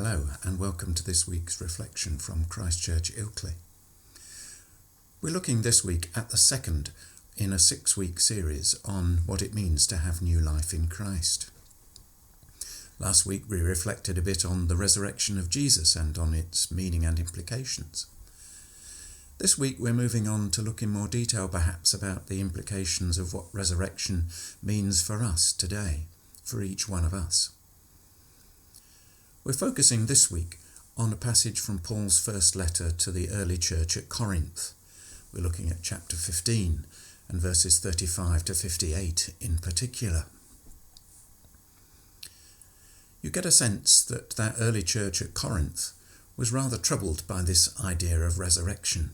Hello and welcome to this week's reflection from Christchurch Ilkley. We're looking this week at the second in a 6-week series on what it means to have new life in Christ. Last week we reflected a bit on the resurrection of Jesus and on its meaning and implications. This week we're moving on to look in more detail perhaps about the implications of what resurrection means for us today, for each one of us. We're focusing this week on a passage from Paul's first letter to the early church at Corinth. We're looking at chapter 15 and verses 35 to 58 in particular. You get a sense that early church at Corinth was rather troubled by this idea of resurrection.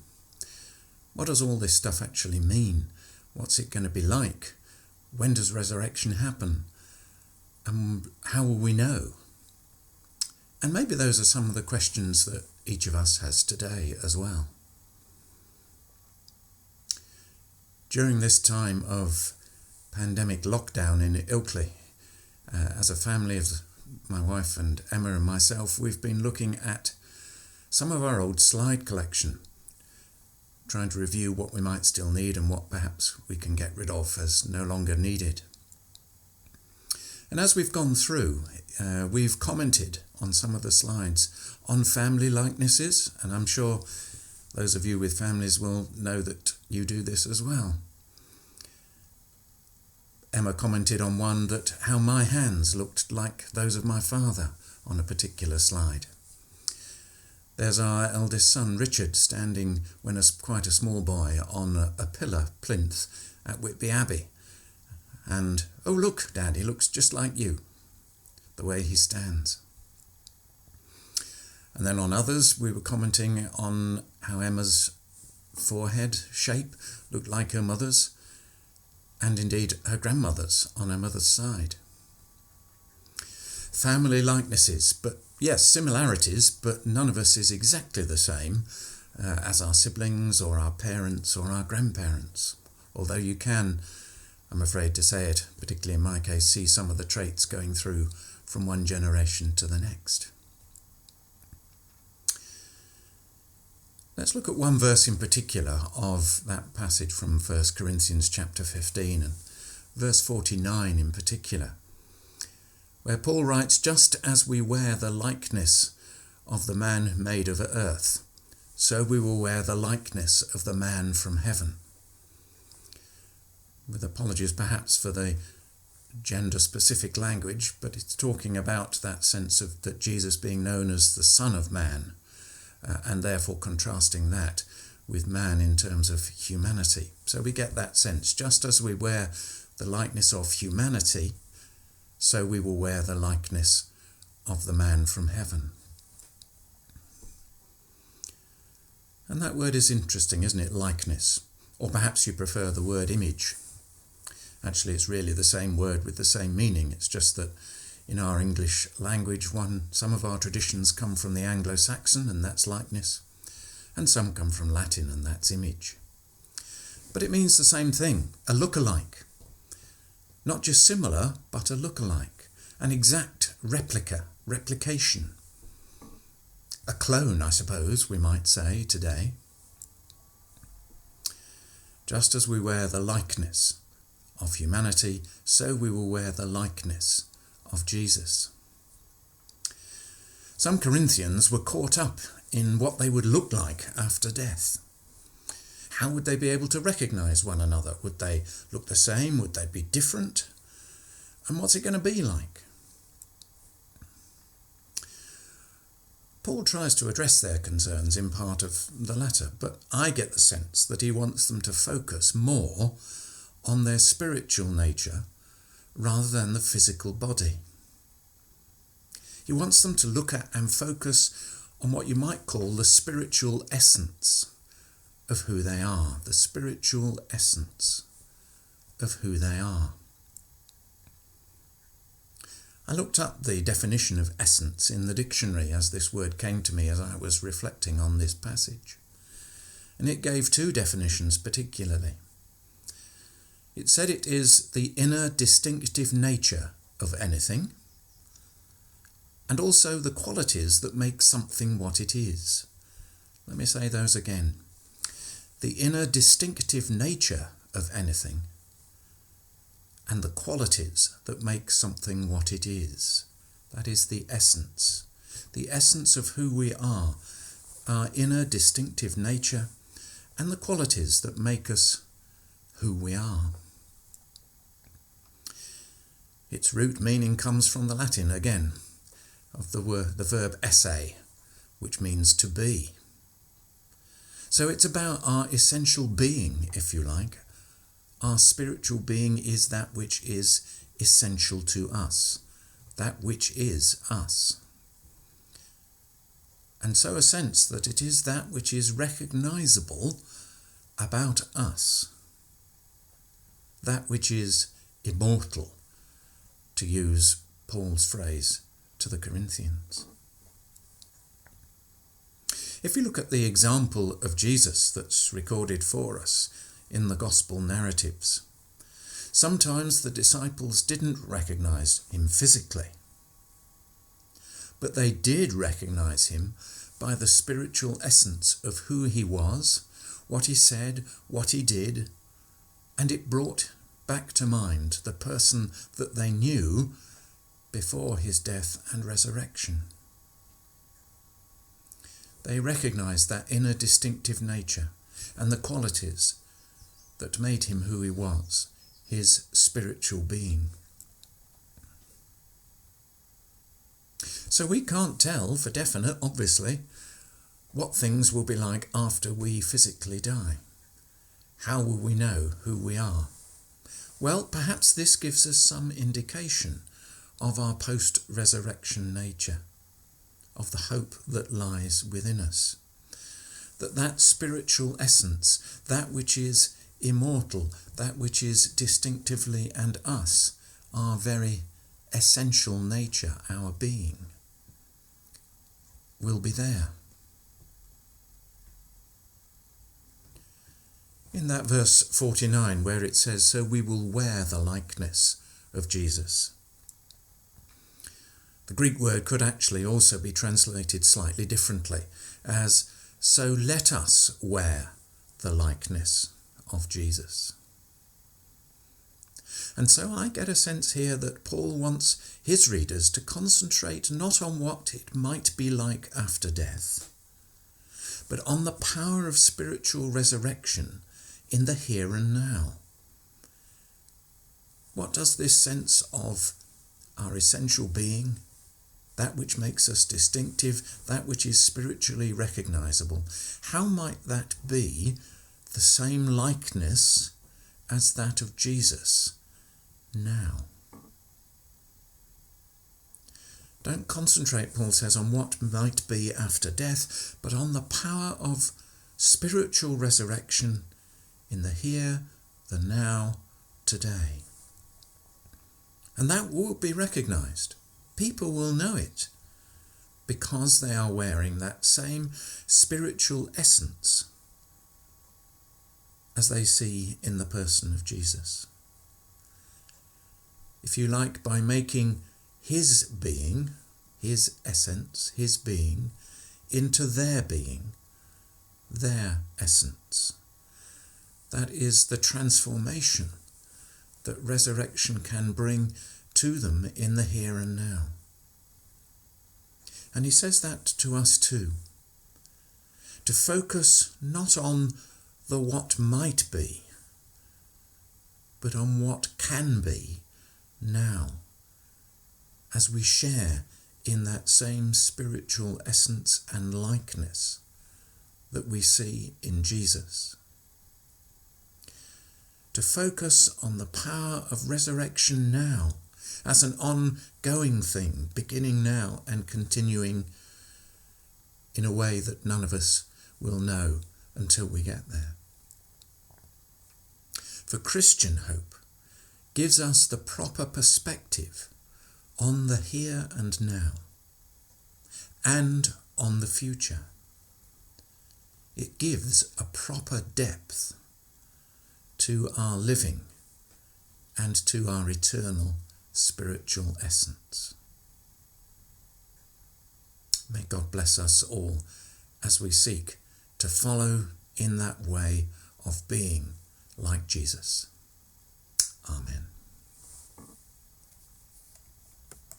What does all this stuff actually mean? What's it going to be like? When does resurrection happen? And how will we know? And maybe those are some of the questions that each of us has today as well. During this time of pandemic lockdown in Ilkley, as a family of my wife and Emma and myself, we've been looking at some of our old slide collection, trying to review what we might still need and what perhaps we can get rid of as no longer needed. And as we've gone through, we've commented on some of the slides on family likenesses, and I'm sure those of you with families will know that you do this as well. Emma commented on one that how my hands looked like those of my father on a particular slide. There's our eldest son Richard standing when quite a small boy on a pillar plinth at Whitby Abbey. And, oh look, Dad, he looks just like you, the way he stands. And then on others, we were commenting on how Emma's forehead shape looked like her mother's, and indeed her grandmother's on her mother's side. Family likenesses, but yes, similarities, but none of us is exactly the same as our siblings or our parents or our grandparents, although you can, I'm afraid to say it, particularly in my case, see some of the traits going through from one generation to the next. Let's look at one verse in particular of that passage from 1 Corinthians chapter 15 and verse 49 in particular, where Paul writes, "Just as we wear the likeness of the man made of earth, so we will wear the likeness of the man from heaven." With apologies perhaps for the gender-specific language, but it's talking about that sense of that Jesus being known as the Son of Man, and therefore contrasting that with man in terms of humanity. So we get that sense, just as we wear the likeness of humanity, so we will wear the likeness of the man from heaven. And that word is interesting, isn't it? Likeness. Or perhaps you prefer the word image. Actually, it's really the same word with the same meaning. It's just that in our English language, some of our traditions come from the Anglo-Saxon, and that's likeness, and some come from Latin, and that's image. But it means the same thing, a look-alike. Not just similar, but a look-alike, an exact replication. A clone, I suppose we might say today. Just as we wear the likeness of humanity, so we will wear the likeness of Jesus. Some Corinthians were caught up in what they would look like after death. How would they be able to recognize one another? Would they look the same? Would they be different? And what's it going to be like? Paul tries to address their concerns in part of the letter, but I get the sense that he wants them to focus more on their spiritual nature rather than the physical body. He wants them to look at and focus on what you might call the spiritual essence of who they are, the spiritual essence of who they are. I looked up the definition of essence in the dictionary as this word came to me as I was reflecting on this passage, and it gave 2 definitions particularly. It said it is the inner distinctive nature of anything, and also the qualities that make something what it is. Let me say those again. The inner distinctive nature of anything, and the qualities that make something what it is. That is the essence of who we are, our inner distinctive nature, and the qualities that make us who we are. Its root meaning comes from the Latin, again, of the verb esse, which means to be. So it's about our essential being, if you like. Our spiritual being is that which is essential to us, that which is us. And so a sense that it is that which is recognizable about us, that which is immortal, to use Paul's phrase to the Corinthians. If you look at the example of Jesus that's recorded for us in the gospel narratives, sometimes the disciples didn't recognize him physically, but they did recognize him by the spiritual essence of who he was, what he said, what he did, and it brought back to mind the person that they knew before his death and resurrection. They recognized that inner distinctive nature and the qualities that made him who he was, his spiritual being. So we can't tell for definite, obviously, what things will be like after we physically die. How will we know who we are? Well, perhaps this gives us some indication of our post-resurrection nature, of the hope that lies within us. That spiritual essence, that which is immortal, that which is distinctively and us, our very essential nature, our being, will be there. In that verse 49 where it says, "So we will wear the likeness of Jesus." The Greek word could actually also be translated slightly differently as, "So let us wear the likeness of Jesus." And so I get a sense here that Paul wants his readers to concentrate not on what it might be like after death, but on the power of spiritual resurrection in the here and now. What does this sense of our essential being, that which makes us distinctive, that which is spiritually recognizable, how might that be the same likeness as that of Jesus now? Don't concentrate, Paul says, on what might be after death, but on the power of spiritual resurrection in the here, the now, today. And that will be recognized. People will know it because they are wearing that same spiritual essence as they see in the person of Jesus. If you like, by making his being, his essence, his being, into their being, their essence. That is the transformation that resurrection can bring to them in the here and now. And he says that to us too. To focus not on the what might be, but on what can be now, as we share in that same spiritual essence and likeness that we see in Jesus. To focus on the power of resurrection now as an ongoing thing, beginning now and continuing in a way that none of us will know until we get there. For Christian hope gives us the proper perspective on the here and now and on the future. It gives a proper depth to our living and to our eternal spiritual essence. May God bless us all as we seek to follow in that way of being like Jesus. Amen.